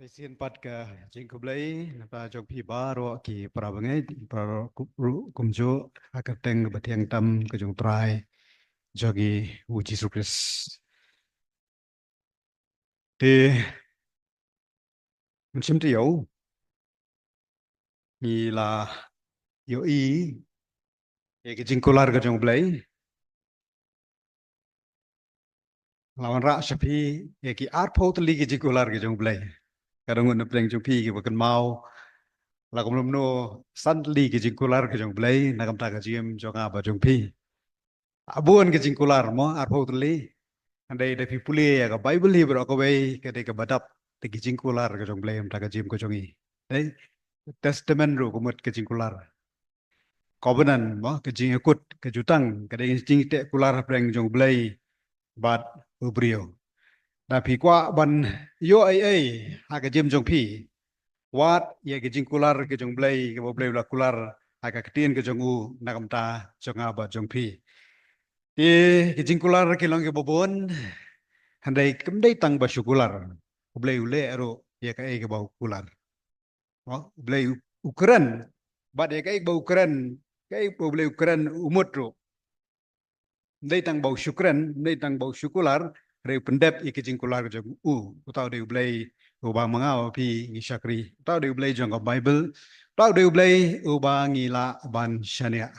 Isian pat ka jingko blai napa jok pi baro ki prabangai pro kumjo akateng batiang tam ke jong trai jogi uji surpris. Te musim tu yo ni la yo i ye ki jingko lar ke jong blai lawan ra shapi ye ki art pot li ki jingko lar ke jong blai kadang ngun pleng jong pi ki bakan mau la kom no san li ki jingko lar ke jong blai na kam ta ka jiem jong ba jong pi abuan ke jingko lar mo art pot li andai da pipuli ya ka Bible hi bro ko bai ka de ka badap te ki jingkular ka jong blem ta ka jim ko jongi dai testament ru ko mut ka jingkular covenant mo ka jing akut ka jutang ka de jing te kular preng jong blai bat ubrio da pi kwa ban yo ai ha ka jim jong pi wat ye ka jingkular ka jong blai ka bo blai la kular ha ka tin ka jong u na kam ta jong ba jong pi ki jingkular ki long ke bobon handai kemdai tang basyukular ublay ule aro ya ka ay bau kular ublay ukuran bad ya ka ay bau ukuran kay ublay ukuran umut ro ndai tang bau syukran ndai tang bau syukular re pendep ikijing kular jong utaw de ublay uba mangao pi ngi syakri utaw de ublay jong bible utaw de ublay uba ngila ban syania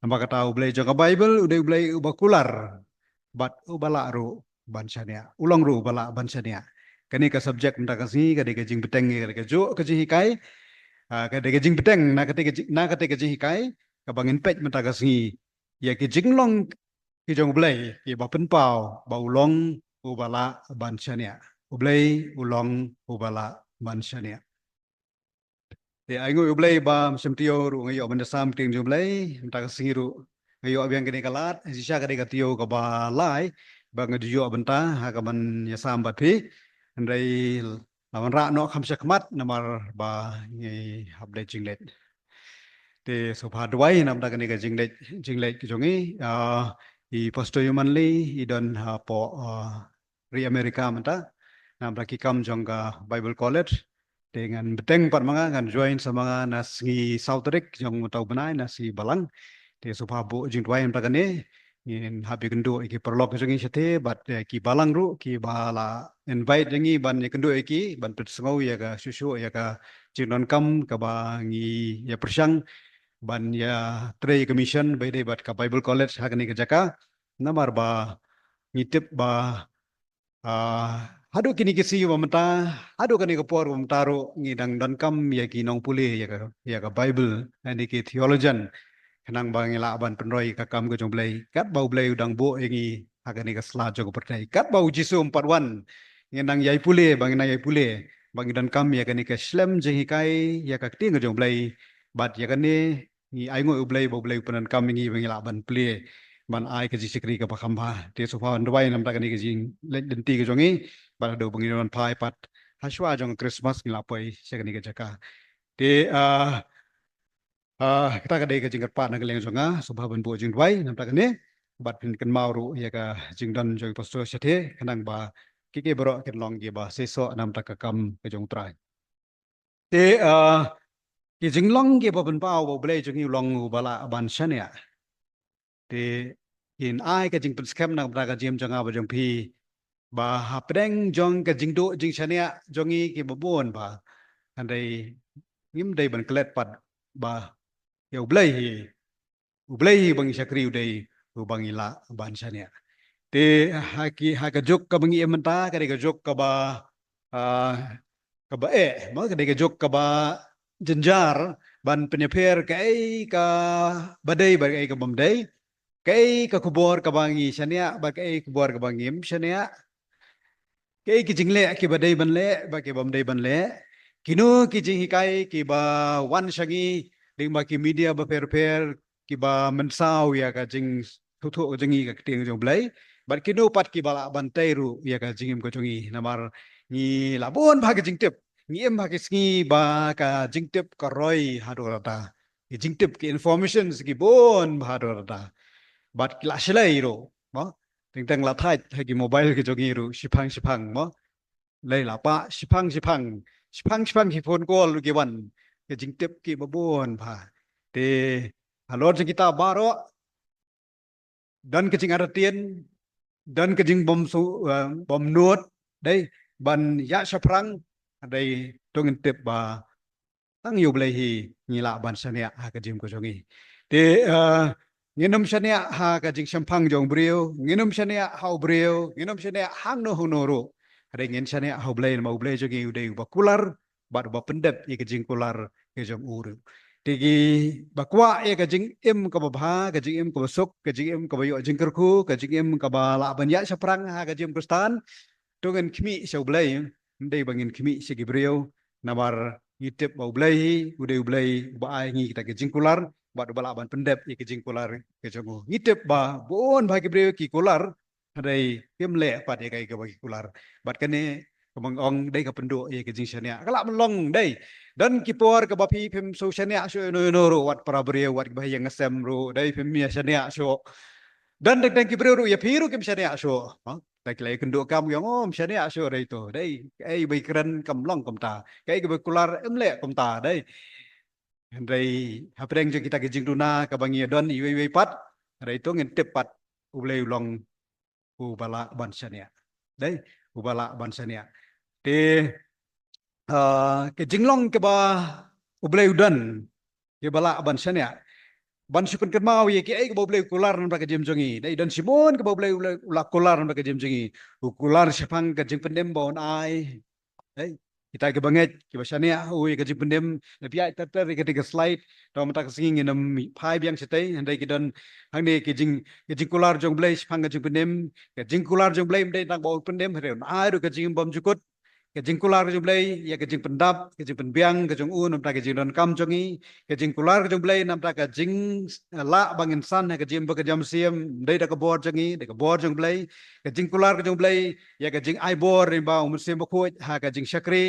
namba kata ublay jong bible ude ublay uba kular bat ubala ro bansania ulang ru bala bansania kani ka subject mta kasi ka de ka jing beteng ka de ka jo ka ji kai ka de ka jing beteng na ka te ka ji kai ka bangin pet mta kasi ya ki jing long ki jong blai ki ba pen pau ba ulong ubala bansania ublai ulong ubala bansania thì ai ngồi ublay ba sem tio ru ngayo benda sam ting jublay mta kasi ru ngayo abiang kini kalat sisa kade katio ka ba lai ba ngadio benta ha ka ban ya sam bat pi ndai lawan ra no kham sakmat namar ba ngi habde jinglet te so pha dwai nam ta kani ka jinglet ki jongi I pastor yumanli I don po ri Amerika menta nam ta ki kam jong ka Bible College dengan beteng pat mga ngan join sa mga nasi Southrick jong tau benai nasi balang te supha bu jing tuai em takane in habi kendo iki perlok jong i sate bat ki balang ru ki bala invite jangi ban ye kendo iki ban pet sengau ya ka susu ya ka jinon kam ka ba ngi ya persyang ban ya trade commission by day bat ka Bible College hakani ka jaka namar ba ngitip ba hado kini kisi mamata hado kani ko por mamtaro ngidang dan kam ya ki nong puli ya ka Bible ani ki theologian kanang bang ila ban penroi ka kam ko jong blai kat bau blai udang bo engi agani ka sla jo ko pertai kat bau jisu 41 ngidang yai puli bang na yai puli bang dan kam ya kani ka slem jeng kai ya ka ting ko jong blai bat ya kani ni ai ngoi blai bau blai penan kam ngi bang ila ban puli ban ai ka jisikri ka pakamba te so fa ndwai nam ta kani ka jing le denti ka jongi ban do bang non pai pat haswa jong Christmas ngila poi sekani ka jaka te kita kadai ka jingkat pa nagaleng zonga subha ban bo jing dwai nam ta kani bat pin kan mauru ya ka jingdan joi posto sathe kanang ba kike bro ken long ge ba seso nam ta ka kam ka jong trai te ki jinglong ge ba ban pau bo ble jing long bala ban shania te in ai ka jing pin scam nam ta ka jim jonga ba jong pi ba hapdeng jong ka jing do jing shania jongi ki ba bon ba andai ngim dai ban klet pat ba ya ublay bang syakri uday ubang ila bansanya te haki jok ka bangi ementa kade ka jok ka ba ah, ka ba mo kade ka jok ka ba jenjar ban penyeper kai ka badai ba kai ka bamdai kai ka kubor ka bangi syania ba kai kubor ka bangim syania kai ki jingle ki badai banle ba ki bamdai banle kinu ki jing hikai ki ba wan shangi ding ba ki media ba per ki ba mensau ya ka jing thu jingi ka ting jong blai bat kinu pat ki bala bantai ru ya ka jingim ko jongi namar ni labon ba ka jing tip ni em ba ki sngi ba ka jing tip ka roi hadu rata ki jing tip ki information ki bon ba hadu rata bat ki la shlai ro mo ting tang la thai ki mobile ki jongi ru shipang mo เลยล่ะปะสิพังki phone call lu ki wan ke jing tip ki babon pha te halor jing kita baro dan ke jing aratian dan ke jing bom nuot đây ban ya saprang đây tongin tip ba tang yu blai hi ngila ban sania ha ka jim ko jongi te nginum sania ha ka jing sampang jong brio nginum sania hau brio nginum sania hang no honoro ada ngin sania hau blai mau blai jongi udah ba kular ba pendep ye ka jing kular ke jong uru tigi bakwa ye ka jing im ka ba bha ka jing im ka ba sok ka jing im ka ba yo jing kerku ka jing im ka ba la ban ya saprang ha ka jim kustan tungen kmi sau blai ndai bangin kmi sigi brio namar ngitip bau belai udah belai ba ai ngi kita ke jingkular ba do bala ban pendep ke jingkular ke jongo ngitip ba bon ba ke bre ki kular adai kem le pat ye kai ke bagi kular bat kene kemang ong dai ka pendo ye ke jing shania kala melong dai dan ki por ke bapi pem so shania so no ro wat para bre wat ba yang ngasem ro dai pem mia shania so dan dek dek kibreu ya piru kim syariah so dek lay kendo kam yang syariah so dai to dai ai bai keren kam long kam ta kai ke kular emle kam ta dai dai hapreng je kita ke jing duna ka bangi don iwe pat dai to ngin tepat ulai long ubala ban syariah dai ubala ban syariah te ke jinglong ke ba ulai udan ke bala ban syariah ban sipun kan mau ye ki ai ko boleh kular nan baka jem jongi dai dan simon ko boleh ula kular nan baka jem jongi kular sipang ka jeng pendem bon ai dai kita ke banget ki basania oi ka jeng pendem lebih ai ter ke tiga slide to mata ka singing nam pai biang sitai dai ki dan hang ne ke jeng kular jong boleh sipang ka jeng pendem ke jeng kular jong boleh dai tang bau pendem re ai ru ka jeng bom jukut ke jing kular ke jing blai ya ke jing pendap ke jing penbiang ke jing un namta ke jing don kam jongi ke jing kular ke jing blai namta ke jing la bangin san ke jing ke jam siam dai da ke bor jongi da ke bor jing blai ke jing kular ke jing blai ya ke jing ai bor ri ba um sim ko ha ke jing sakri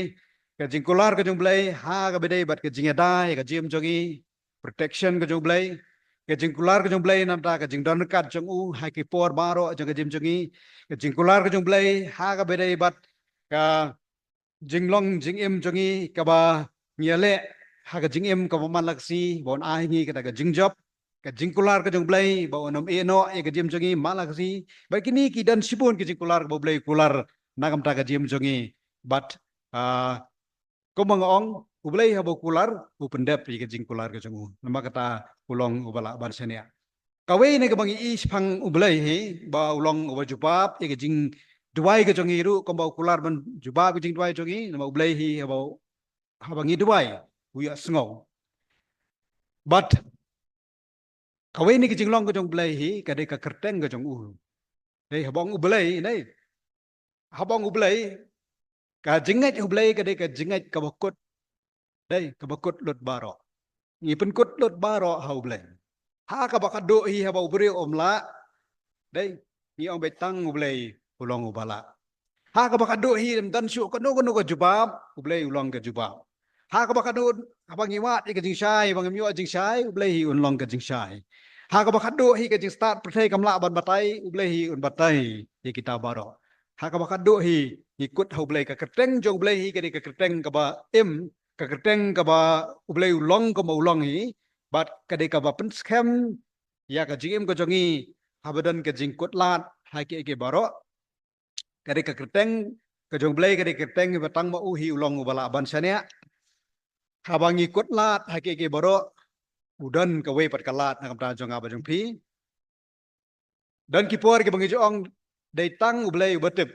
ke jing kular ke jing blai ha ke bedai bat ke jing da ya ke jim jongi protection ke jing blai ke jing kular ke jing blai namta ke jing don kat jong u ha ke por baro jong ke jim jongi ke jing kular ke jing blai ha ke bedai bat ka jinglong jing em jongi kaba nyale ha ka jing em kaba malaksi bon ai ngi ka jing job ka jing kular ka jong blai ba onom e no e ka jim jongi malaksi ba kini ki dan sibon ki jing kular ba blai kular nagam ta ka jim jongi but ko mga ong ublai ha ba kular u pendep ki jing kular ka jongu nama kata ulong ubala ban senia kawai ne ka bangi is phang ublai he ba ulong uba jubab e ka jing duai ke jongi ru ko bau kular ban jubab ke jing duai jongi nama ublai hi bau habangi duai uya sngau but kawai ni ke jing long ke jong ublai hi ka de ka kerteng ke jong u dei habang ublai nei habang ublai ka jingat ublai ka de ka jingat ka bakut dei ka bakut lut baro ni pen kut lut baro ha ublai ha ka bakado hi ha bau bri omla dei ni ong betang ublai ulong ubala ha ka bakado hi dan syu ko no ko jubab ublai ulong ke jubab ha ka bakado abang iwat ke jing syai bang miwa jing syai ublai hi ulong ke jing syai ha ka bakado hi ke jing start pertai kamla ban batai ublai hi un batai hi kita baro ha ka bakado hi ikut ha ublai ka keteng jong ublai hi ke ka keteng ka ba em ka keteng ka ba ublai ulong ko ma ulong hi bat ka de ka ba pen scam ya ka jing em ko jongi habadan ke jing kut lat ha ke baro kadi ka keteng ka jong blai kadi keteng batang ma uhi ulong ubala ban sania habangi kot lat hake ke boro udan ka we pat kalat na kamta jong aba jong pi dan ki por ke bangi jong dai tang ublai ubatip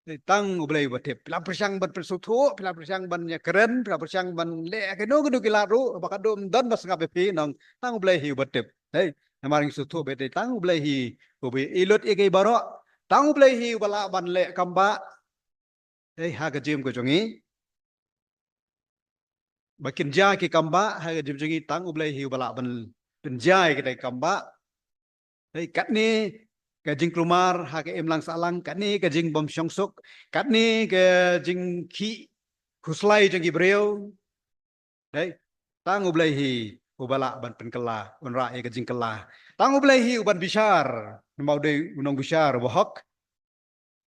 dai tang ublai ubatip pila persang ban persuthu pila persang ban ya keren pila persang ban le ke no ke kilat ru bakadum dan bas ngabe pi nong tang ublai hi ubatip hey namaring suthu be dai tang ublai hi ubi ilut ike baro tang ublai hi ubala ban le kamba hey ha ka jim ko jongi makin jai ke kamba ha jim jongi tang ublai hi ubala ban penjai ke dai kamba hey kat ni ke jing klumar ha ke em lang salang kat ni ke jing bom syong suk kat ni ke jing ki khuslai jongi breu dai tang ublai hi ubala ban penkela unra ke jing kela tang ublai hi uban bishar mau dei unong bishar wahok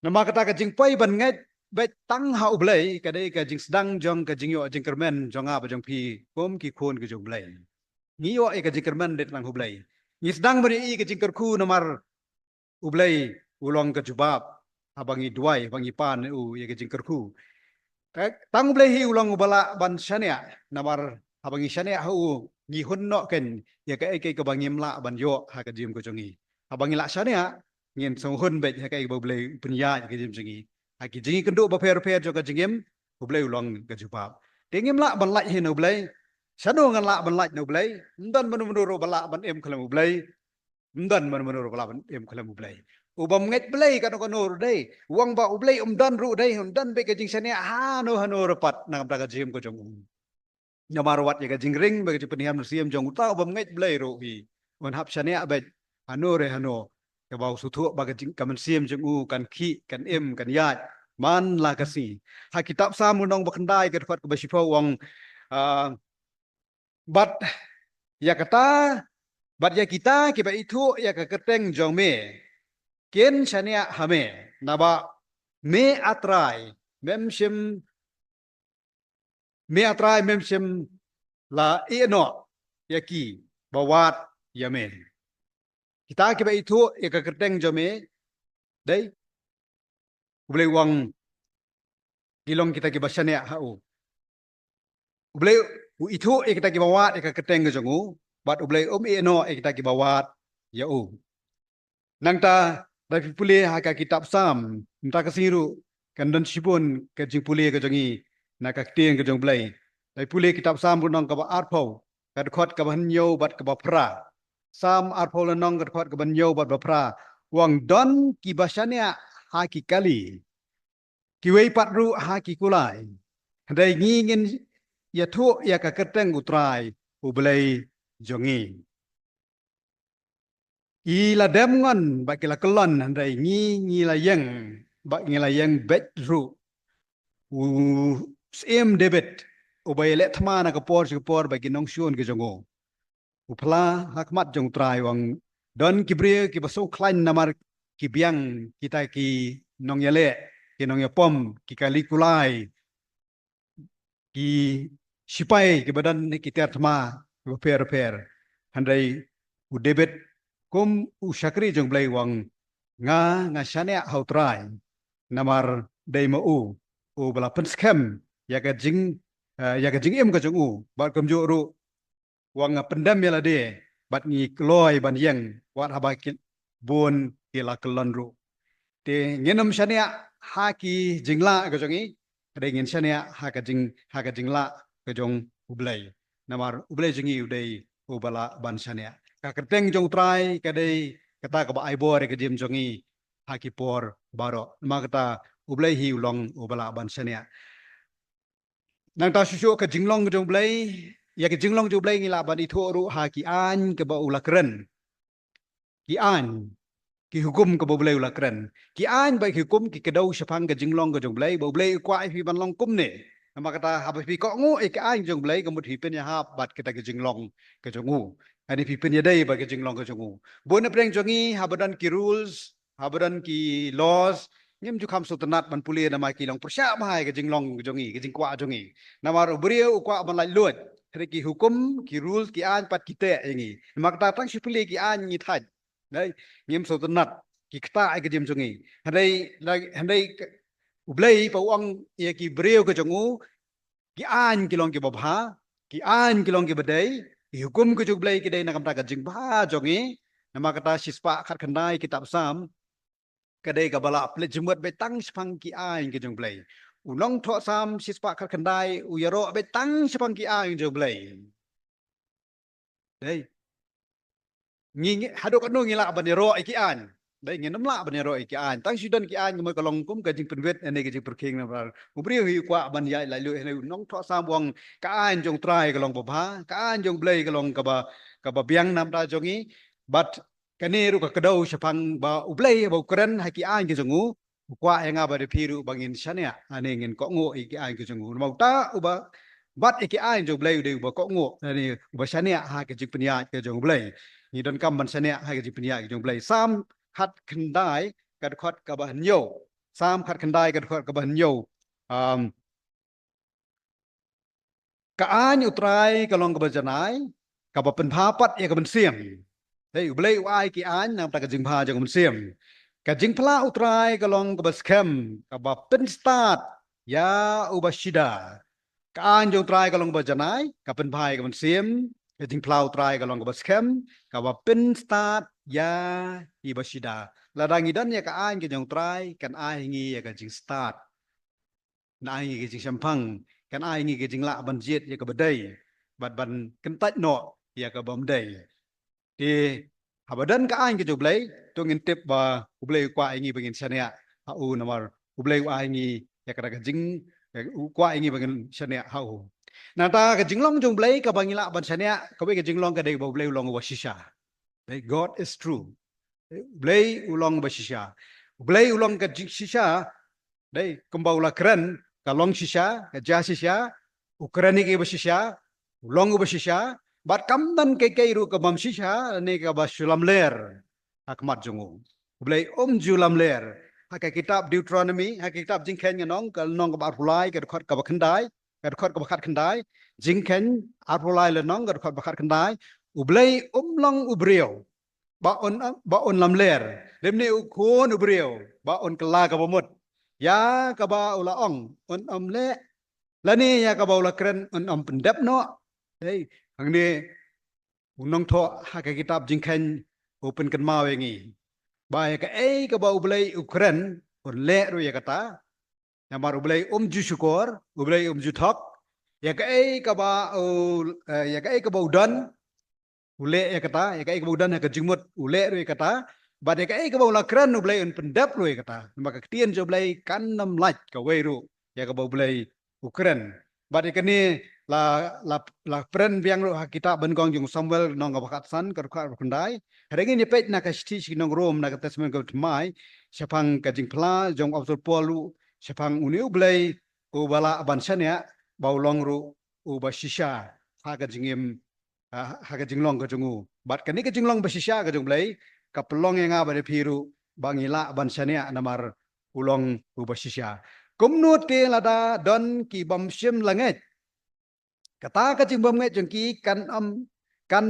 nama kata ke jing pai ban ngai bet tang hau blai kadai ke jing sedang jong ke jing yo jing kermen jong apa jong pi kom ki khon ke jong blai ngi yo ke jing kermen det lang hu blai ngi sedang beri ke jing kerku nomor ublai ulong ke jubab abangi duai bangi pan u ye ke jing kerku tang ublai hi ulong ubala ban shania nomor abangi shania hu ngi hun no ken ye ke bangi mla ban yo ha ke jim ko jongi abangi la shania ngin song hun bet ha ke ublai punya ke jim jongi aki jingi kenduk berper-per juga jingim ublai ulang ke jubab dingim la ban laj hin ublai sanu ngan la ban laj no ublai ndan menu bala ban em khalam ublai ndan menu bala ban em khalam ublai ubam nget blai kan ko nur dei wang ba ublai dan ru dei dan be ke jing sania hano rapat nang ta jim ko jong nyamarwat ye ke jing ring be ke peniam siam jong ta ubam nget blai ru hi wan hap sania be hano ke bau sutu ba ke jing kamen siam jong u kan ki kan em kan yat man la kasi ha kitab samunong bakandai ke fat ke basipo wang bat ya kata bat ya kita kiba itu ya ke keteng jong me ken chania hame naba me atrai memshim la eno ya ki bawat ya me kita kiba itu ya ke keteng jong me dai boleh wang gilong kita kiba chania hau boleh itu kita kibawat kita keteng kejongu bat ublai eno kita kibawat ya nang ta dari pulih haka kitab sam nta kasiru kandan sibun ke jing pulih ke jongi nak keteng ke jong blai dari pulih kitab sam runong ka arpau kad khot ka banyo bat ka pra sam arpau lanong kad khot ka banyo bat pra wang don kibasania haki kali kiwei patru haki kulai dai ngingin ya tu ya ka keteng utrai ublai jongi ila demngon ba kila kelon handai ngi la yang ba ngi la yang betru u sem debet ubay le thma na ka por ba ginong shun ke jongo upla hakmat jong trai wang don kibre ki baso klain namar ki biang kita ki nong yale ki nong yapom ki kalikulai ki sipai ke badan kita thma repair handai u debet kum u syakri jong blai wang nga syane hautrai namar dai ma u bala pen scam ya ka jing em ka jong u ba kum jo ru wang pendam ya la de bat ngi kloi ban yang wat haba ki bon ki la kelon ru te ngenam syane ha ki jingla ka jongi dai ngin syane ha ka jingla ka jong ublai namar ublai jingi udai ubala ban syane ka keteng jong trai ka dai kata ka ba ai bor ka dim jongi ha ki por baro ma kata ublai hi ulong ubala ban syane nang ta shu ka jinglong jong blai ya ka jinglong jong blai ngila ban itho ru ha ki an ka ba ulakren ki an ki hukum ka ba blai ulakren ki an ba hukum ki kedau syapang ka jinglong ka jong blai ba blai kwa fi ban long kum ne nama kata habis pi kok ngu ik an jong blai ka mut hi pen ya hap bat kita ka jinglong ka jong ngu ani pi pen ya dai ba ka jinglong ka jong ngu bon apreng jongi habadan ki rules habadan ki laws ngem ju kham sultanat ban puli nama ki long persya mai ka jinglong ka jongi ka jingkwa jongi nama ro brio kwa ban lai lut ki hukum ki rules ki an pat kita yangi nama kata tang si puli ki an ni thaj dai ngem sultanat ki kata ka jim jongi handai ublai pa wang ye ki brio ka jongu ki an ki long ki babha ki an ki long ki badai ki hukum ka jublai ki dai nakam ta ka jing ba jongi nama kata sispa khat khandai kitab sam kadai ka bala ple jumut be tang spang ki an ki jublai ulong tho sam sispa khat khandai uyaro be tang spang ki an jublai dai ngi hado ka no ngi la ban ro ki an dai ngi nam la ban ro ki an tang sudan ki an mo ka long kum ka jing penwet ene ki jing perking na bar ubri hi kwa ban yai la lu ene nong tho sam wong ka an jong trai ka long babha ka an jong blai ka long ka ba biang nam da jongi bat kane ru ka kadau shapang ba ublai ba ukran ha ki an ki jongu kwa enga ba de phiru bangin shania ane ngin ko ngo ki an ki jongu mau ta uba bat ki an jong blai de ba ko ngo ani ba shania ha ki jing penya ki jong blai ni don kam ban shania ha ki jing penya ki jong blai sam khat khandai kad khot ka ba nyo sam khat khandai ka khot ka ban yo ka an utrai ka long ka bajanai ka ba pen pha pat ya ka ban siam dei ublei ai ki an nam ta ka jing pha jang ban siam ka jing phla utrai ka long ka ba scam ka ba pen start ya ubashida ka an jong trai ka long ba janai ka pen phai ka ban siam ka jing phla utrai ka long ka ba scam ka ba pen start ya ibashida la dangi dan ya ka an ka jong trai kan ai ngi ya ka jing start na ai ngi ka jing champang kan ai ngi ka jing la ban jet ya ka ba dei ban kan tat no ya ka bom dei ti habadan ka ai ka jo blai to ngin tip ba ublei kwa ai ngi bangin chania ha u namar ublei wa ai ngi ya ka jing kwa ai ngi bangin chania ha u na ta ka jing long jong blai ka bangila ban chania ka be ka jing long ka dei ba ublei long wa shisha God is true blai ulong ba shisha blai ulong ka shisha dei kembau la keren ka long shisha ka ja shisha ukraini ke ba shisha ulong ba shisha bat kam dan ke ru ka bam shisha ne ka ba shulam ler akmat jongu blai julam ler ha ka kitab Deuteronomy ha kitab jing khen nong ka nong ka ba hulai ka khot ka ba khandai ka khot ka ba khat khandai jing khen a hulai le nong ka khot ba khat khandai ublai long ubriyo ba on lam ler demne u khon ubriyo ba on kala ka bomot ya ka ba ula ong on le lani ya ka ba ula kren on pendap no hey ang ni unong tho ha ka kitab jing khen open kan ma wengi ba ya ka ka ba ublai ukren on le ru ya kata ya mar ublai ju syukur ublai ju thok ya ka ba ya ka ba udan ule ya kata ya ka udan ka jingmut ule ru ya kata ba ya ka ba ula kren ublai on pendap ru ya kata maka ketien jo blai kan nam lach ka we ru ya ka ba ublai ukren ba ya ni la pren biang ru kita ben gong jung Samuel nong ka san ka khandai hari ni pet na ka sti nong rom na ka tasmen ka mai sepang ka jing phla jong obsol polu sepang uniu blai u bala ban sania bau long ru u ba shisha ha ka jingim ha ka jinglong ka jungu bat ka ni ka jinglong ba shisha ka jung blai ka pelong yang ba de phiru bangila ban sania namar ulong u ba shisha kumnut ke lada don ki bam sim langet kata ka jing bam nget jong ki kan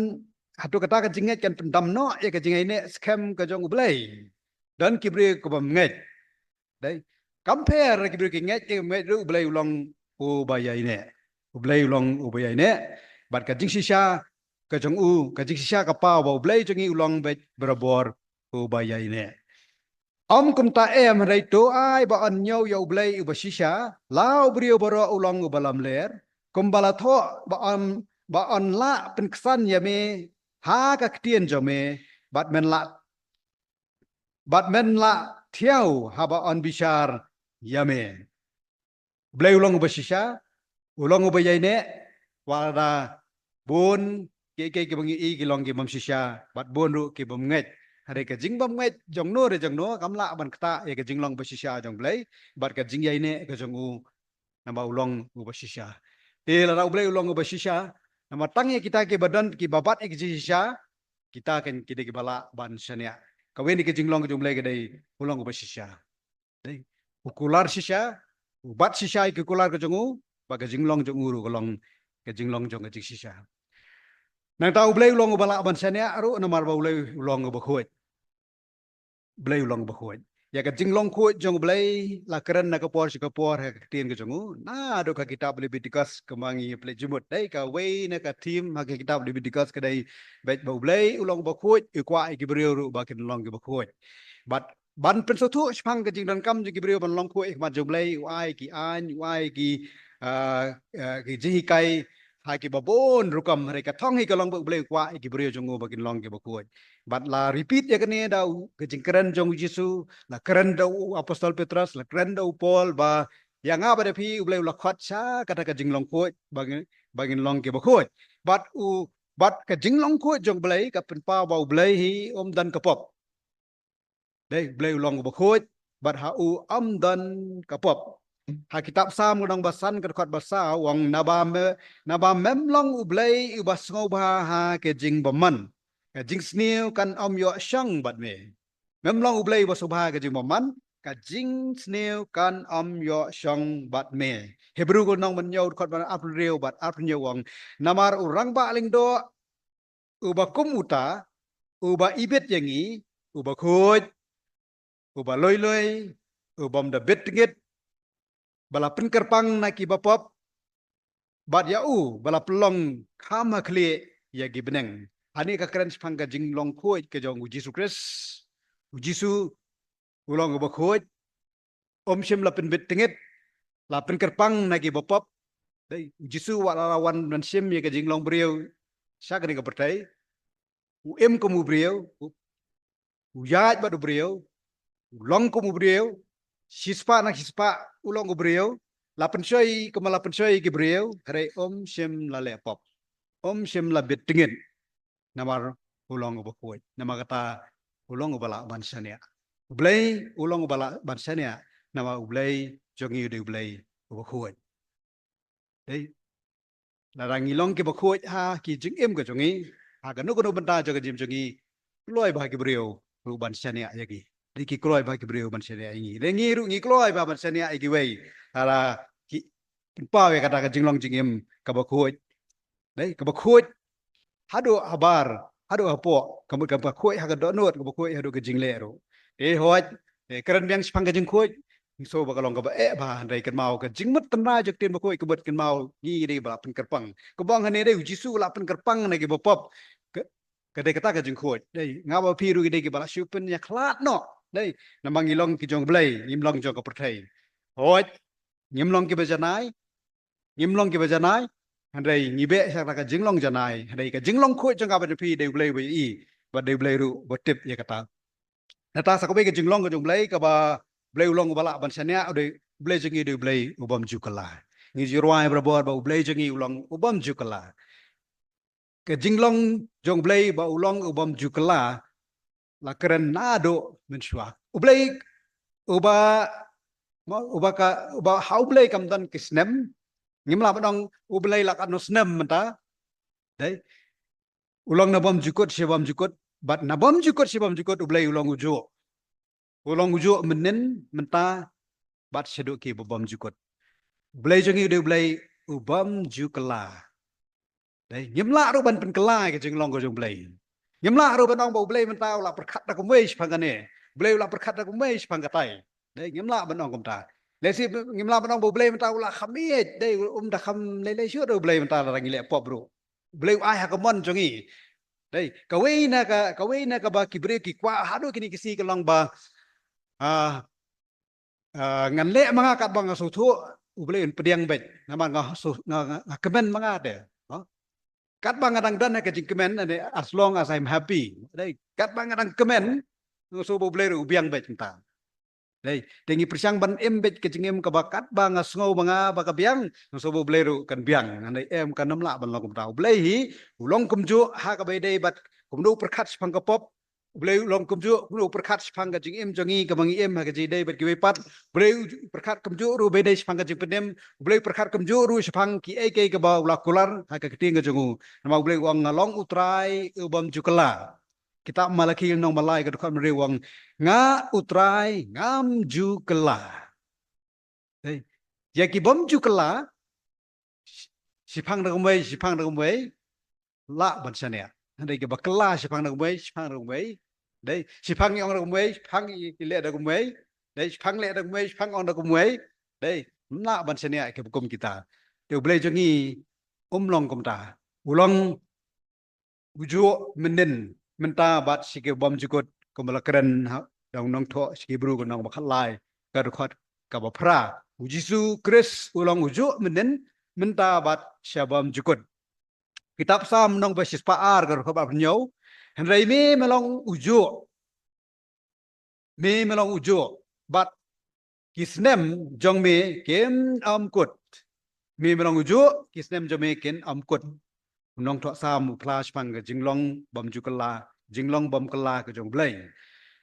hatu kata ka jinget kan pendam no ya ka jingai ne scam ka jong blai dan kibri ko bam nget dai compare kibri ki nget ke nget ru blai ulong u bayai ne blai ulong u bayai ne bat ka jing shisha ka jong u ka jing shisha ka pa ba blai jong i ulong bet berabor u bayai ne om kum ta em rai to ai ba an nyau yo blai u ba shisha lao brio boro ulong u balam ler kum bala tho ba on la pen ksan ya me ha ka ktien jo me bat men la thiau ha ba on bishar ya me blai ulong ba shisha ulong ba yai ne wala bun ke bangi i ki long ki bam shisha bat bun ru ki bam nget hare ka jing bam nget jong no re jong no kam la ban kta ya ka jing long ba shisha jong blai bat ka jing yai ne ka jong u namba ulong u ba shisha la ra blai ulong u ba shisha nama tang ya kita ke badan ki babat ki shisha kita kan kita ki bala ban shania ka wen ki jing long jong blai ka dai ulong u ba shisha dai ukular shisha ubat shisha ki kular ka jong u ba ka jing long jong uru ka long ka jing long jong ka jing shisha nang tau blai ulong bala ban sania aru namar ba ulai ulong ba khoi blai ulong ba khoi ya ka jing long khoi jong blai la keren na ka por ka ha tien ka jong na do ka kitab Leviticus kemangi play jumut dai ka we na ka team ha ka kitab Leviticus ka dai bet ba blai ulong ba khoi i kwa i brio ru ba kin long ba khoi bat ban pen so thu phang ka jing dan kam ji brio ban long khoi ma jong blai ai ki an ai ki ji kai hai ki babon rukam mereka thong hi kalong blai kwa ki brio jong ba kin long ba khoi bat la repeat ya kene da ke jingkeren jong Yesu la keren da apostol Petrus la keren da Paul ba yang apa de pi blai la khat cha kata ka jinglong khoi bagin long ke ba khoi bat ka jinglong khoi jong blai ka pen pa ba blai hi dan ka pop dei blai long ba khoi bat ha u dan ka pop ha kitab sam ngudang basan ka khat basa wang naba mem long u blai u bas ngau ba ha ke jing baman ka jing sniu kan yo shang bat me mem long u blai ba subha ka jing baman ka jing sneu kan yo shong bat me Hebrew ko nong man yo khot ban april bat april wong namar urang ba ling do uba kum uta uba ibet yangi uba khoj uba loy loy ubam da bet ngit bala penkerpang na ki bapop bat yau bala pelong kama kli ya gi beneng ani ka keren spang ka jing long khoj ke jong Yesus Kris Yesus ulong uba khoj shem la pen bet ngit la penkerpang na ki bapop dai Yesus wa lawan dan shem ya ka jing long brio sa ka ni ka pertai ko mu brio yaj ba do brio long ko mu brio Sispa nak sispa ulong brio la pensoi kemala pensoi ki brio kare shem la le pop shem la bit tingin namar ulong ubakoi nama kata ulong ubala bansania ublay ulong ubala bansania nama ublay jongi de ublay ubakoi dei la rangilong ki bakoi ha ki jing em ka jongi ha ka no banta jaga jim jongi loi ba ki brio ru bansania yagi di ki kloi ba ki brio bansania ingi lengi ru ngi kloi ba bansania igi wei ala ki pa we kata ka jinglong jingem ka bakoi dei ka bakoi hado habar hado apo ka bakoi ha ka do not ka bakoi hado ka jingle ro hoj keren biang spang ka jingkoi so ba kalong ka ba ba dai kan mau ka jingmut tana jak tin bakoi ka bet kan mau ngi dei ba pen kerpang ka bang hane dei jisu la pen kerpang na ki bapop ka dei kata ka jingkoi dei ngaba pi ru dei ki ba shu pen ya klat no dei namang ilong ki jong blai imlong jong ka perthai hoj ngimlong ki bajanai ngimlong ki bajanai handai ngibe sak ka jinglong janai handai ka jinglong khoi jong ka ba pi dei blai wi i ba dei blai ru ba tip ya kata nata sak ka jinglong ka jong blai ka ba blai ulong bala ban sania dei blai jingi dei blai ubam jukala ngi jirwai bra ba blai jingi ulong ubam jukala ka jinglong jong blai ba ulong ubam jukala la keren nado menshwa ublai uba uba haublai kam dan kisnem ngimla badong ublai la kan snem menta dai ulong nabam jukut shibam jukut bat nabam jukut shibam jukut ublai ulong ujo menen menta bat sheduk ki babam jukut ublai jengi de ublai ubam jukala dai ngimla ru ban pen kala ke jenglong go jong blai ngimla ru banong ba ublai menta la perkhat da kumwei spangane ublai la perkhat da kumwei spangatai dai ngimla banong kumta lesi ngimla banong ba ublai menta la khamit dai da kham lele shu do ublai menta la ngile pop bro ublai ai ha kamon jongi dai kawei na ka ba kibre ki kwa hado kini kisi ka long ba ngan le mga kat bang su thu ublai pediang bet nama nga kemen mga de kat bang adang dan ka jing kemen as long as I'm happy dai kat bang adang kemen so ublai ru biang bet menta dai tengi persiang ban embet ke jingem ka bakat bang ngau mga baka biang so ublai ru kan biang andai kan namla ban long tau ublai hi ulong kumju ha ka bai dai bat kumdu perkhat spang ka pop ublai ulong kumju kumdu perkhat spang ka jingem jongi ka bangi em ha ka ji dai bat ki pat ublai perkhat kumju ru bai dai spang ka jing penem ublai perkhat kumju ru spang ki ke ka ba ula kular ha ka keting ka jongu nama ublai wang ngalong utrai ubam jukala kita malaki nong malai ka dokam rewang nga utrai ngam jukala ya ki bom jukala sipang da kumwei la ban sania dai ke bakla sipang da kumwei dai sipang yong da kumwei sipang le da kumwei dai sipang le da kumwei sipang on da kumwei dai la ban sania ke bukum kita te blai jongi long kum ta ulong ujo menen menta bat sike bom jukut kumala keren dong nong tho sike bru ko nong bakhalai ka khot ka ba phra Yesus Kris ulong ujo menen menta bat syabam jukut kitab sam nong basis paar ka ba nyau henrai me melong ujo bat kisnem jong me kem kut me melong ujo kisnem jong me ken kut nong tho sam pla spang jinglong bom jukala jinglong bom kala ka jong blai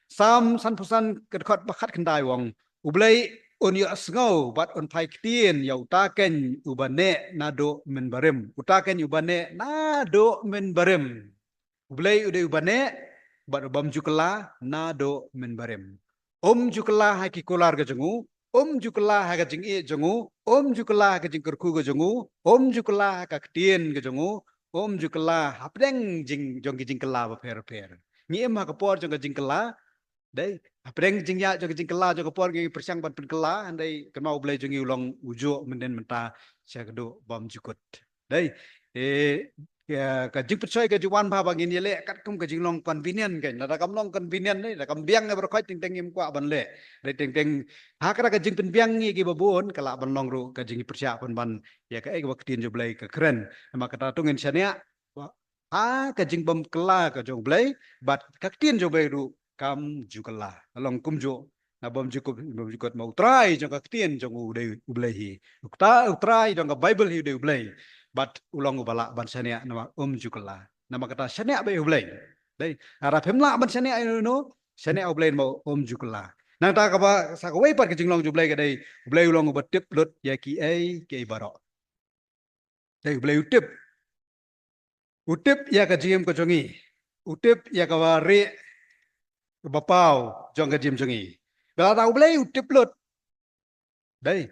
sam san pusan ka khot bakhat khandai wong ublai on ya sngau bat on pai ktien ya utaken ubane nado men barem utaken ubane nado men barem ublai ude ubane bat bom jukala nado men barem juklah hai ki kolar ke jengu, juklah hai ke jing e jengu, juklah ke jing kerku ke jengu, juklah ke ketien ke jengu, juklah hapdeng jong ki jing kela per. Ni em ha ke por jong ke jing kela, dai hapdeng jing ya jong ke jing kela jong ke por ki persiang ban pen kela, andai kemau belai jong ulang ujo menden menta sia kedo bom jukut. Dai ka jing percaya ke juan ba bangin yele kat kum ke jing long convenient kan da kam long convenient ni da kam biang ne berkhoi ting ting im kwa ban le dai ting ting ha kra ka jing pen biang ni ki babun kala ban long ru ka jing percaya pun ban ya ka ek waktin jo blai ka keren ma kata tungin syania ha ka jing bom kela ka jong blai bat ka tin jo blai ru kam ju kela long kum jo na bom jukut mau try jong ka tin jong u dei u blai hi ukta try jong ka bible hi dei u blai bat ulang ubala ban syania nama jukla nama kata syania be ublay dai ara phemla ban syania no syania ublay mo jukla nang ta ka ba sa ko wei pat ke jinglong jublay ka dai ublay ulang ubat tip lut ya ki ai ke baro dai ublay utip ya ka jim ko jongi utip ya ka ware bapau jong ka jim jongi bela ta ublay utip lut dai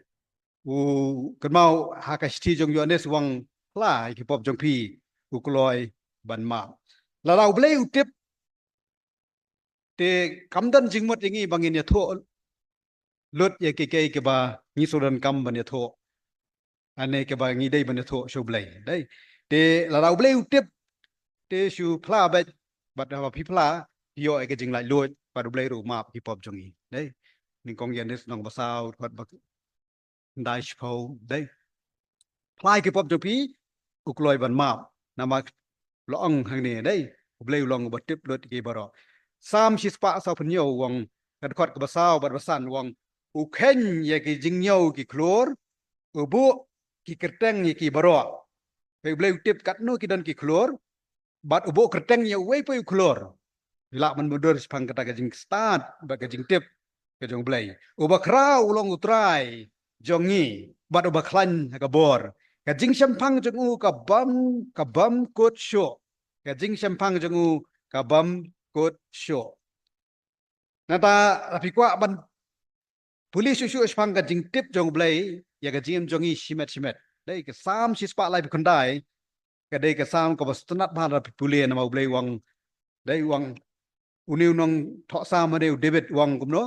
kan mau hakasti jong yo nes wang la ki pop jong pi ukloi ban ma la lau blei utip te kamdan jingmot yangi bangin ya tho lut ya ke ba ngi suran kam ban ya tho ane ke ba ngi dei ban ya tho shu blei dai te la lau blei utip te shu pla ba bat ha pi pla yo ke jing lai lut ba du blei ru ma ki pop jong i dai ni kong yan nes nong ba sao kot ba dai shpo dai plai ki pop jong pi ukloi ban ma nama lo ong hang ni dai blei long ba tip lut ki baro sam shispa sa pnyo wang kad khot ka basau bat basan wang u khen ye ki jingyo ki klor u bu ki kerteng ye ki baro pe blei tip kat no ki dan ki klor bat u bu kerteng ye wei pe klor la man mundur spang kata ka jing start ba ka jing tip ka jong blei u ba krau long utrai jongi bat u ba klan ka bor ka jing champang jong u ka bam kot sho ka jing champang jong u ka bam kot sho nata api kwa ban pulis susu spang ka jing tip jong blai ya ka jim jongi simet dai ka sam si spa lai kondai ka dai ka sam ka bastanat ba ra pulie na mau blai wang dai wang uniu nong tho sam ma deu david wang kum no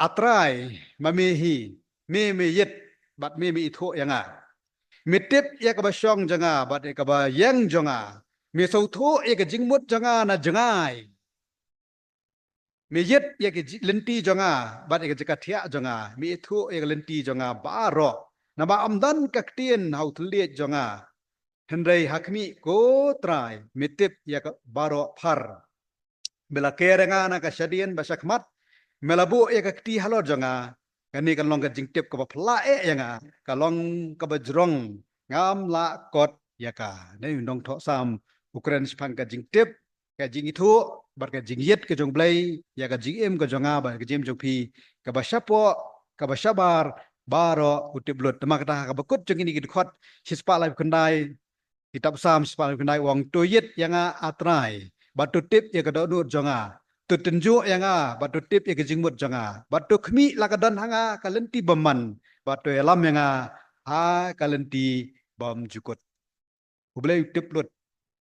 atrai mamehi me yet bat me itho yanga mitip ya ka ba shong janga bat ka ba yang jonga me so tho ya ka jingmut janga na jangai mi yet ya ke lenti jonga bat ke jakathia jonga mi thu ya lenti jonga baro na ba amdan kaktien hau thliet jonga hendrai hakmi ko trai mitip ya baro phar bela kerenga na ka shadien basakmat melabu ya kakti halor jonga kani kan long ka jingtip ka phla e yanga ka long ka bajrong ngam la kot ya ka nei ndong tho sam ukren spang ka jingtip ka jing thu bar ka jing yet ka jong blai ya ka jing em ka jonga ba ka jem jong pi ka ba shapo ka ba shabar baro utip lut ma kata ka bakut jong ini ki khot sispa lai kandai kitab sam sispa lai kandai wang to yet yanga atrai batu tip ya ka do jonga tu tenju yanga batu tip ya ka jingmut jonga batu khmi la ka dan hanga ka lenti baman batu elam yanga ha ka lenti bam jukut ublai utip lut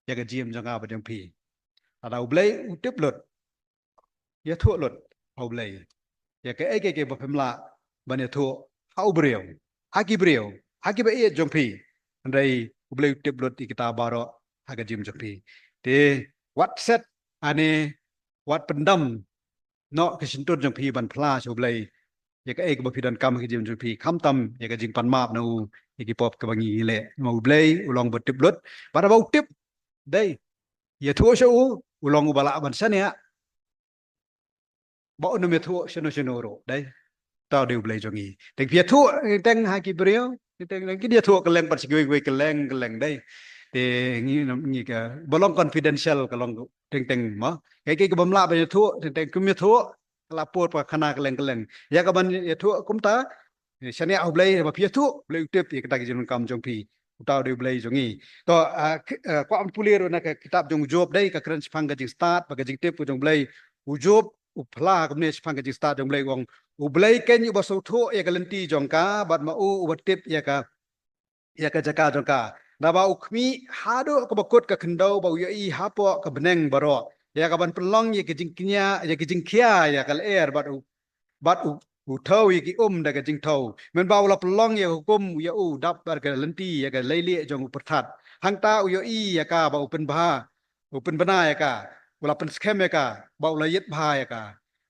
ya ka jem jonga ba jong pi ada ublai utip lut ya thu lut ublai ya ka ke ba pemla ban ya thu hau breu hagi ba e jong pi andai ublai utip lut kita baro ha ka jem jong pi te wat set ane wat pendam no kesintut jong pi ban phla ublai ya ka ba pidan kam ke jem jong pi kham tam ya ka jing pan map no ki pop ka bangi le mo ublai ulong ba tip lut para ba utip dai ya thu shu ulong ubala ban sania bo no me thu shino ro dai tao đều blei jongi teng pia thu teng ha ki brio teng ki dia thu ka leng pat sigoi ka leng dai te ngi ka bolong confidential ka long teng ma ke bam la ba thu teng kum thu la por pa khana ka leng ya ka ban thu kum ta shania au blei ba pia thu blei tep ka ta ki jun kam jong pi tao đều blei jongi to kwa am pulir na ka kitab jong job dai ka kren spang ka jing start ba ka jing tep jong blei u job upla kemudian sepang ke jing start jong blai wong ublai ken yu baso tho ya kalenti jong ka bat ma u ubtip ya ka jaka jong ka na ba ukmi hado ko bakut ka kendau ba yu i hapo ka beneng baro ya ka ban pelong ya ke jing kinya ya ke jing kia ya kal air bat u thau ya ki da ka jing thau men ba la pelong ya hukum ya u dap bar ka lenti ya ka leili jong uperthat hang ta u yu i ya ka ba upen ba upen bana ya ka ula pen scam ya ka ba ula yet ba ya ka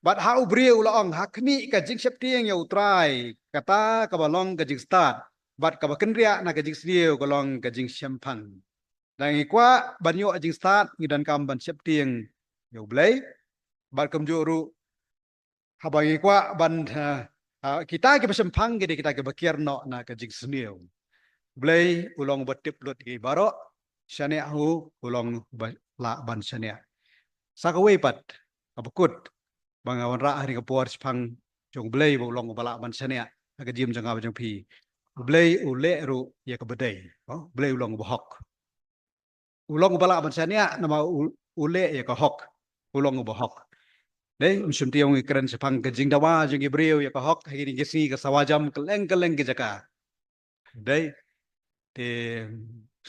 bat ha ubri ula ong hakmi ka jing septieng ya utrai kata ka balong ka jing start bat ka baken ria na ka jing sriu ka long ka jing champang dan ikwa banyo jing start ngidan kam ban septieng ya blai bat kam juru habang ikwa ban kita ke champang gede kita ke bakir no na ka jing sriu blai ulong batip lut ki baro syane hu ulong la ban syane sakawai pat kabukut bang awan ra hari kapor sepang jong blai bo long bala ban syane ka jim jang jang pi blai ule ru ya ka bedai blai ulong bohok ulong bala ban syane nama ule ya ka hok ulong bohok dei msum tiong ikren sepang ka jing dawa jong ibreu ya ka hok hari ni gesi ka sawajam keleng ke jaka dei te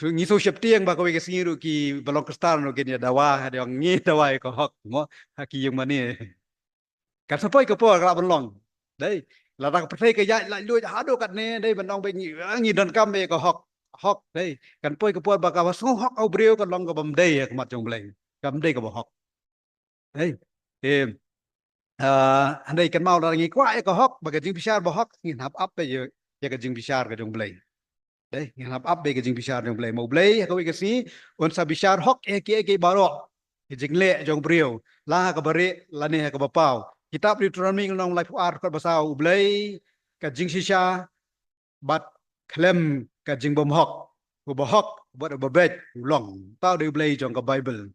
ngi so septieng ba ko ke singiru ki balong kristal no gen ya dawa ada yang ngi dawa ya ka hok mo haki yang mani kan sapoi ka por ka balong dei la ra pertai ka ya la lu hado kat ne dei bandong be ngi dan kam be ka hok dei kan poi ka por ba ka so hok au breu ka long ka bam dei ka mat jong blai kam dei ka ba hok dei andai kan mau la ngi kwa ka hok ba ka jing pisar ba hok ngi hap ap be ya ka jing pisar ka jong blai dei ngi hap ap be ka jing pisar jong blai mau blai ka wi ka si on sa pisar hok ke baro ki jing le jong breu la ka bare la ne ka ba pau kitab Deuteronomy nong lai puar kot basau blai ka jing shisha bat klem ka jing bom hok bu hok bat babet long tao de blai jong ka Bible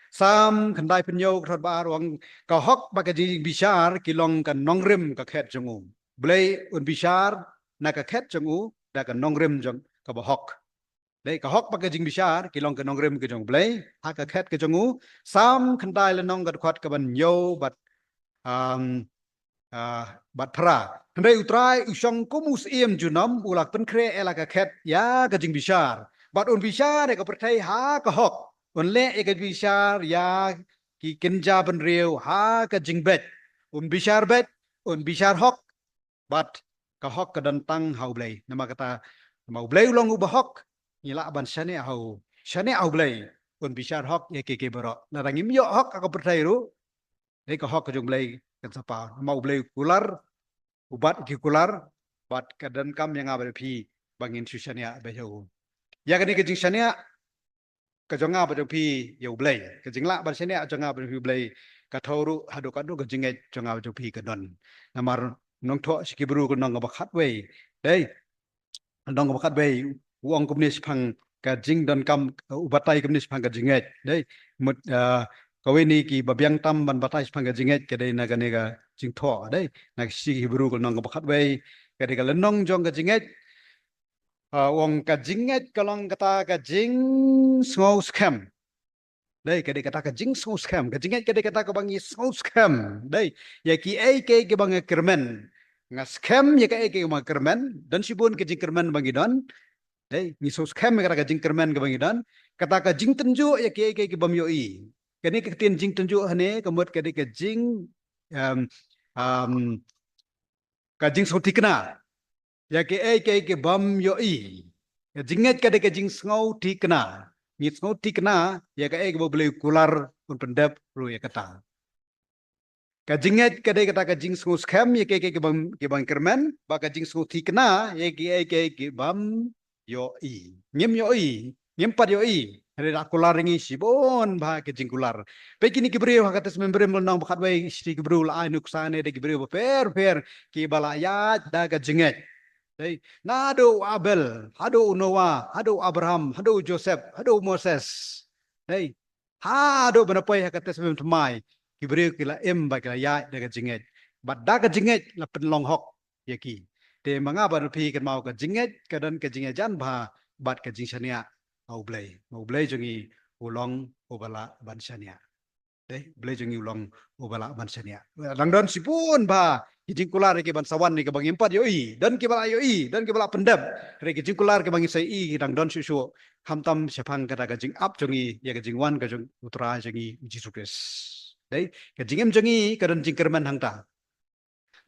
sam khandai penyo khot ba rong ka hok ba ka jing bishar kilong ka nongrem ka khet jongu blai un bishar na ka khet jongu da ka nongrem jong ka ba hok dei ka hok ba ka jing bishar kilong ka nongrem ka jong blai ha ka khet ka jongu sam khandai le nong ka khot ka ban yo bat bat pra ndai utrai usong kumus iem junam ulak penkre ela ka khet ya ka jing bishar bat un bishar ka pertai ha ka hok un le ka bishar ya ki kenja ban riu ha ka jing bet un bishar hok bat ka hok ka dan tang hau blai nama kata mau blai ulong u hok ngila ban shane au blai un bishar hok ya ke baro na rangim yo hok ka pertai ru dei ka hok ka jong blai kan sapa mau blai kular ubat ki kular bat kadan kam yang abal pi bangin susania bejo ya kan ke jing sania ka jonga ba pi yo blai ka jing la ba sania jonga ba pi blai ka thoru hadu ka du ka jing e jonga ba pi ka don namar nong tho sikibru ko nong ba khat we dei nong ba khat we uang komunis phang ka jing don kam ubatai komunis phang ka jing e dei mut kawini ki babyang tam ban batai phang jinget ke dei na ga ne ga jing tho dei na si hibru ko nong bakhat wei ke dei ga lenong jong ga jinget wong ka jinget kalong kata ka jing snow scam dei ke dei kata ka jing snow scam ka jinget ke dei kata ka bangi snow scam dei ya ki ai ke bang kermen nga scam ya ka ai ke ma kermen dan sibun ke jing kermen bangi don dei ni so scam ka jing kermen ka bangi don kata ka jing tenju ya ki ai ke bam yo i cái này cái tiền jing tunjuk hane kemudian cái jing cái jing sotikna ya ke bam yo i jinget cái jing ngau tikna ni ngau tikna ya ke boleh kular pun pendap ru ya kata cái jinget cái kata cái jing ngau scam ya ke bam kermen ba cái jing ngau tikna ya ke bam yo i ngem pat yo i ada kular ini sibon bah ke jingkular. Pekini kibriu hakatas membre melnong bakat wei istri kibriu la anu kusane de kibriu per ki balayat da ka jinget. Dei nado Abel, hado Noah, hado Abraham, hado Joseph, hado Moses. Dei hado benapai hakatas memtemai kibriu kila ba kila ya da ka jinget. Bat da ka jinget la penlong hok yaki. De mangaba pi kan mau ka jinget kadan ka jinget jan bah bat ka jingsania mau blai jongi ulong ubala bansania deh boleh jeng ulang ubala bansanya lang don sipun ba kijing kular ke bansawan ni ke bang empat yoi dan ke bala yoi dan ke bala pendam re kijing kular ke bang sai i lang don susu hamtam sepang kata kajing up jongi ya kajing wan kajing utra jongi jisukes deh kajing em jongi kadan jingkerman hangta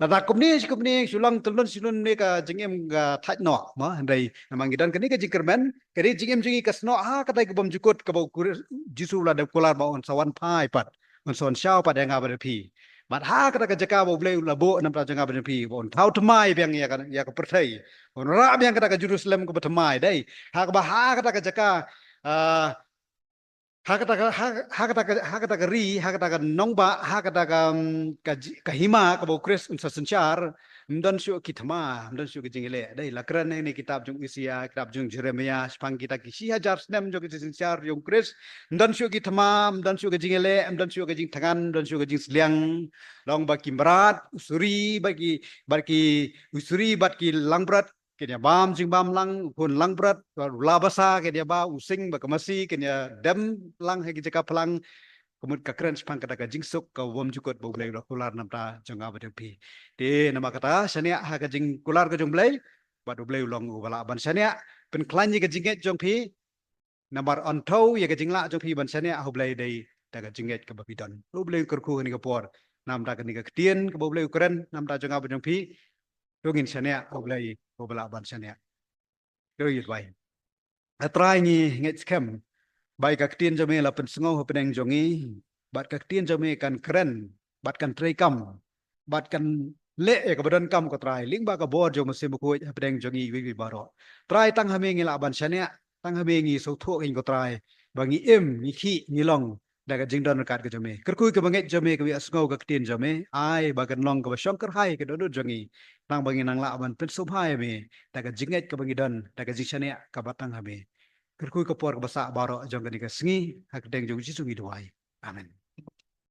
Nada kupni sulang telun silun ni ka jingem ga thaj no ma handai namang gidan kani ka jingkermen kani jingem jingi kasno ha katai ka bom jukut ka bau kur jisu la de kular ba on sawan pai pat on son shao pat yang ba pi mat ha kata ka jaka bau bleu la bo nam ta janga ba pi on thau tmai bang ya ka perthai on ra bang kata ka Jerusalem ka batmai dai ha kata ka jaka hakata ka ri hakata ka nongba hakata ka hima ka bo kris unsa senchar mdan syu kitama mdan syu jingile dai lakran ni kitab jung isia kitab jung jeremia spang kita ki 1000 jung senchar jung kris mdan syu kitama mdan syu jingile mdan syu jing tangan mdan syu jing sliang long ba kimrat usuri bat ki langbrat kenya bam jing bam lang hun lang berat labasa kenya ba using ba kamasi kenya dem lang hegi jeka pelang kemud ka keren spang kata ka jingsuk ka wom jukot bo blai kular namta jonga ba pi de nama kata sania ha ka jing kular ka jong blai ba do blai long wala ban sania pen klan ka jinget jong pi nambar on thau ye ka jingla jong pi ban sania ho blai dei ta ka jinget ka ba bidon do blai kur khu ni ka por nam ta ka ni ka tien ka bo blai keren nam ta jonga ba jong pi Rungin sania oblai obla ban sania doyit bai atrai ni nget skem bai ka tien jame la pen sngo peneng jongi bat ka tien jame kan keren bat kan trei kam bat kan le ka badan kam ko trai ling ba ka bor jo mase mu ko peneng jongi wi baro trai tang hame ngi la ban sania tang hame ngi so tho ngi ko trai bangi em ni khi ni long daga jingdon kat ka jame kerkui ka banget jame ka wi asngo ka tien jame ai ba kan long ka shongker hai ka do jongi nang bangi nang la ban pen sum hai me daga jinget ka bangi dan daga jingshania ka batang hame kerkui ka por ka basa baro jong ka ni ka sngi hak deng jong jisu ngi duai amen